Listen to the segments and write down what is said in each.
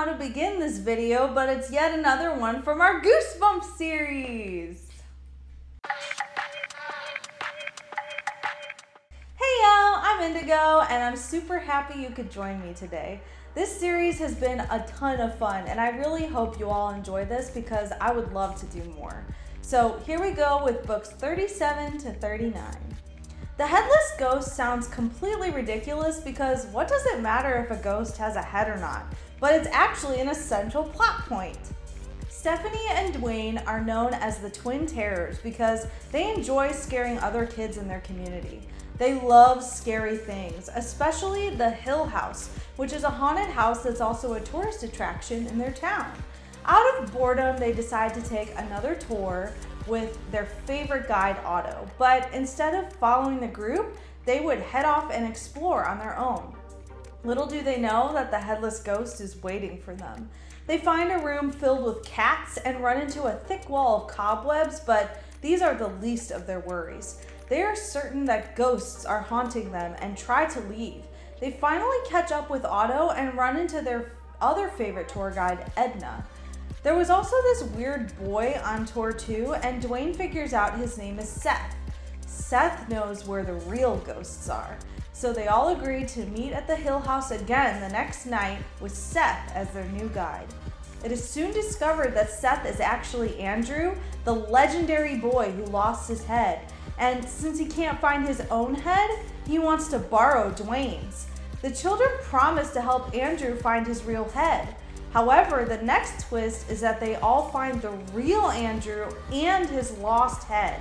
how to begin this video, but it's yet another one from our Goosebumps series. Hey y'all, I'm Indigo, and I'm super happy you could join me today. This series has been a ton of fun, and I really hope you all enjoy this because I would love to do more. So here we go with books 37 to 39. The Headless Ghost sounds completely ridiculous because what does it matter if a ghost has a head or not? But it's actually an essential plot point. Stephanie and Dwayne are known as the Twin Terrors because they enjoy scaring other kids in their community. They love scary things, especially the Hill House, which is a haunted house that's also a tourist attraction in their town. Out of boredom, they decide to take another tour with their favorite guide, Otto, but instead of following the group, they would head off and explore on their own. Little do they know that the Headless Ghost is waiting for them. They find a room filled with cats and run into a thick wall of cobwebs, but these are the least of their worries. They are certain that ghosts are haunting them and try to leave. They finally catch up with Otto and run into their other favorite tour guide, Edna. There was also this weird boy on tour too, and Dwayne figures out his name is Seth. Seth knows where the real ghosts are. So they all agree to meet at the Hill House again the next night with Seth as their new guide. It is soon discovered that Seth is actually Andrew, the legendary boy who lost his head. And since he can't find his own head, he wants to borrow Dwayne's. The children promise to help Andrew find his real head. However, the next twist is that they all find the real Andrew and his lost head.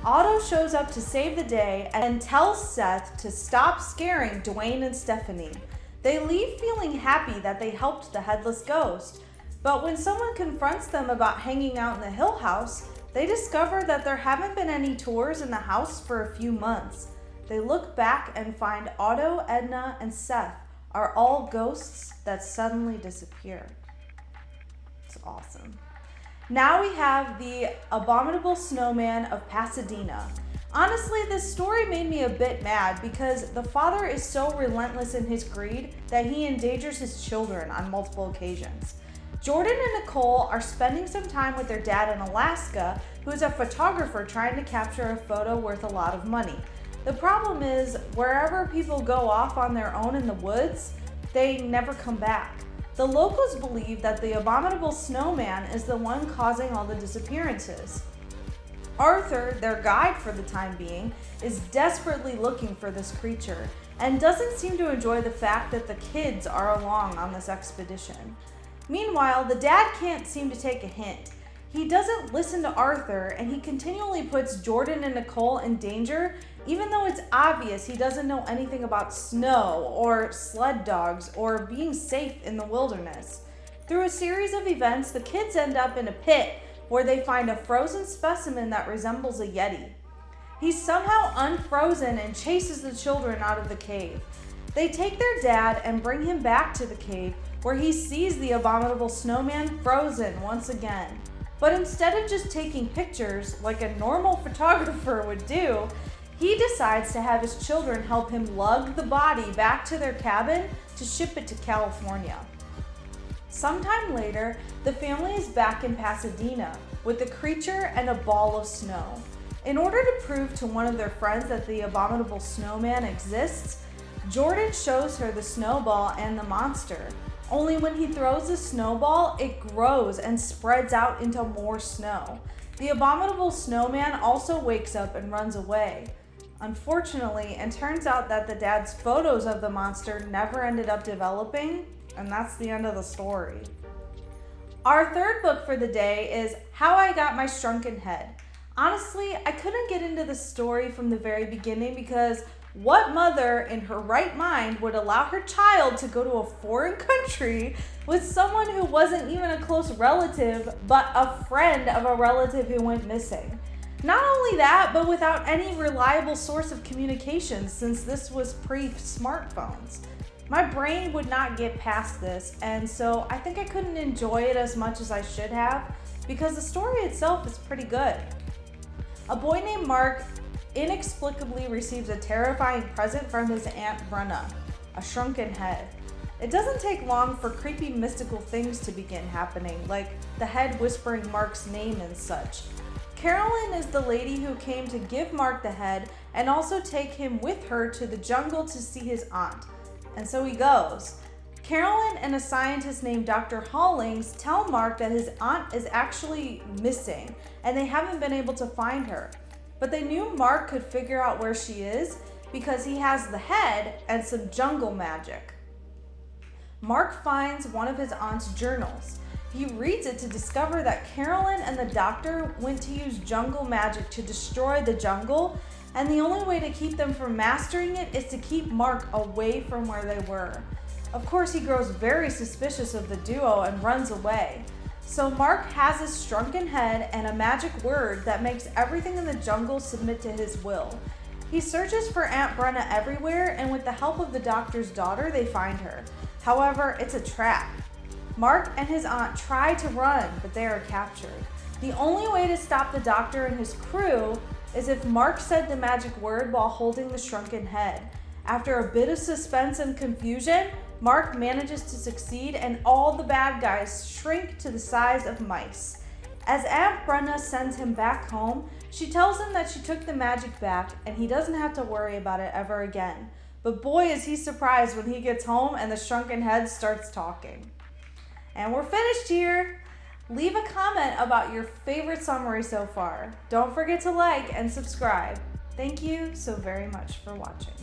Otto shows up to save the day and tells Seth to stop scaring Dwayne and Stephanie. They leave feeling happy that they helped the Headless Ghost. But when someone confronts them about hanging out in the Hill House, they discover that there haven't been any tours in the house for a few months. They look back and find Otto, Edna, and Seth are all ghosts that suddenly disappear. It's awesome. Now we have the Abominable Snowman of Pasadena. Honestly, this story made me a bit mad because the father is so relentless in his greed that he endangers his children on multiple occasions. Jordan and Nicole are spending some time with their dad in Alaska, who is a photographer trying to capture a photo worth a lot of money. The problem is, wherever people go off on their own in the woods, they never come back. The locals believe that the Abominable Snowman is the one causing all the disappearances. Arthur, their guide for the time being, is desperately looking for this creature and doesn't seem to enjoy the fact that the kids are along on this expedition. Meanwhile, the dad can't seem to take a hint. He doesn't listen to Arthur, and he continually puts Jordan and Nicole in danger, even though it's obvious he doesn't know anything about snow or sled dogs or being safe in the wilderness. Through a series of events, the kids end up in a pit where they find a frozen specimen that resembles a yeti. He's somehow unfrozen and chases the children out of the cave. They take their dad and bring him back to the cave, where he sees the Abominable Snowman frozen once again. But instead of just taking pictures like a normal photographer would do, he decides to have his children help him lug the body back to their cabin to ship it to California. Sometime later, the family is back in Pasadena with the creature and a ball of snow. In order to prove to one of their friends that the Abominable Snowman exists, Jordan shows her the snowball and the monster. Only when he throws the snowball, it grows and spreads out into more snow. The Abominable Snowman also wakes up and runs away. Unfortunately, it turns out that the dad's photos of the monster never ended up developing, and that's the end of the story. Our third book for the day is How I Got My Shrunken Head. Honestly, I couldn't get into the story from the very beginning because what mother in her right mind would allow her child to go to a foreign country with someone who wasn't even a close relative, but a friend of a relative who went missing? Not only that, but without any reliable source of communication, since this was pre-smartphones. My brain would not get past this, and so I think I couldn't enjoy it as much as I should have because the story itself is pretty good. A boy named Mark inexplicably receives a terrifying present from his Aunt Brenna, a shrunken head. It doesn't take long for creepy mystical things to begin happening, like the head whispering Mark's name and such. Carolyn is the lady who came to give Mark the head and also take him with her to the jungle to see his aunt. And so he goes. Carolyn and a scientist named Dr. Hollings tell Mark that his aunt is actually missing and they haven't been able to find her. But they knew Mark could figure out where she is because he has the head and some jungle magic. Mark finds one of his aunt's journals. He reads it to discover that Carolyn and the doctor went to use jungle magic to destroy the jungle, and the only way to keep them from mastering it is to keep Mark away from where they were. Of course, he grows very suspicious of the duo and runs away. So Mark has his shrunken head and a magic word that makes everything in the jungle submit to his will. He searches for Aunt Brenna everywhere, and with the help of the doctor's daughter, they find her. However, it's a trap. Mark and his aunt try to run, but they are captured. The only way to stop the doctor and his crew is if Mark said the magic word while holding the shrunken head. After a bit of suspense and confusion, Mark manages to succeed and all the bad guys shrink to the size of mice. As Aunt Brenna sends him back home, she tells him that she took the magic back and he doesn't have to worry about it ever again. But boy, is he surprised when he gets home and the shrunken head starts talking. And we're finished here. Leave a comment about your favorite summary so far. Don't forget to like and subscribe. Thank you so very much for watching.